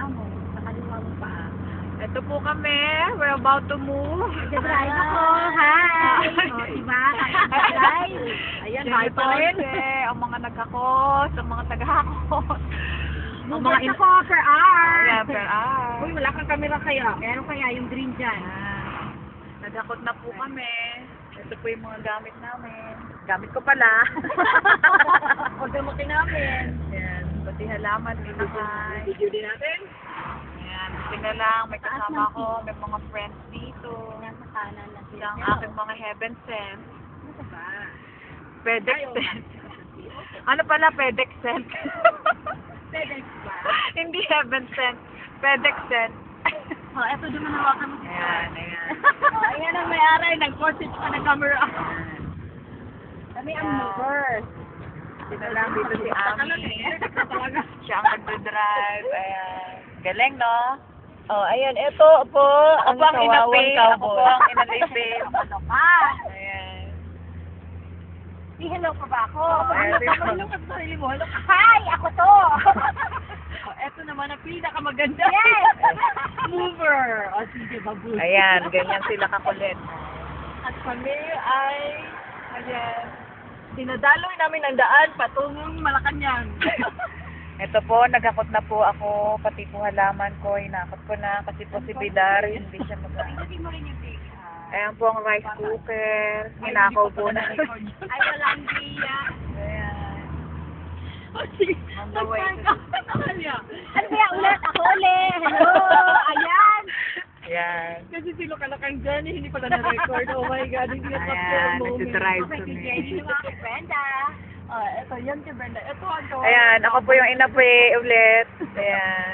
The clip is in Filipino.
mo. Sa kaliwa mo pa. Ito po kami. We're about to move. Nag-drive ako. Hi! O, diba? Nag-drive. Ayan, hi pa rin. Ang mga nagkakos, ang mga tagakos. Ang mga ako per hour. Yeah, per hour. Uy, wala kang camera kaya. Meron kaya yung green dyan. Nagakot na po kami. Ito po yung mga gamit namin. Gamit ko pala. Huwag gamutin namin. Ayan, pati halaman, minakay. Video din natin. Ayan, tingnan lang, may kasama ko, may mga friends dito. Nasa kanan na Sila ang aking mga heaven sent. Ano ba? Pedex sent. Ano pala, Pedex sent? FedEx ba? Hindi heaven sent. Pedex sent. Oh, eto din manawakan mo. Ayan, ayan. Oh, ayan ang may-ari. Nag-postage pa ng camera. Kami ang movers. Tingnan lang dito si Ami. Siya ang nagdodrive. Ayan. Galing, no? Oh, ayan, ito po ang Ako ang kawawang inapin. Ako po cowboy. ang inalipin. Ano ka? Ayan. I-hello pa ba ako? Ayan, Hello ka sa sarili mo. Hello ka. Hi! Ako to! Oh, eto naman ang pinakamaganda. Yes! Mover! O, sige, babu. Ayan, ganyan sila kakulit. At kami ay, Ayan. dinadaloy namin ang daan patungong Malacanang. Ito po, nagakot na po ako, pati po halaman ko, hinakot ko na kasi po si Bidar, hindi siya Hindi mo rin yung take. Ayan po ang rice cooker, hinakaw po na. Ay, walang diya. Ayan. O, sige. On the way. Ano kaya ulit? Ako ulit. Hello! Ayan! Ayan. Kasi silo ka na kang Jenny, hindi pala na-record. Oh my God, hindi na Ayan, nagdodrive Okay, si kami. Jenny, yung mga Brenda. Oh, ito, yan si Brenda. Ito, ano? Ayan, ako po yung inapi ulit. Ayan.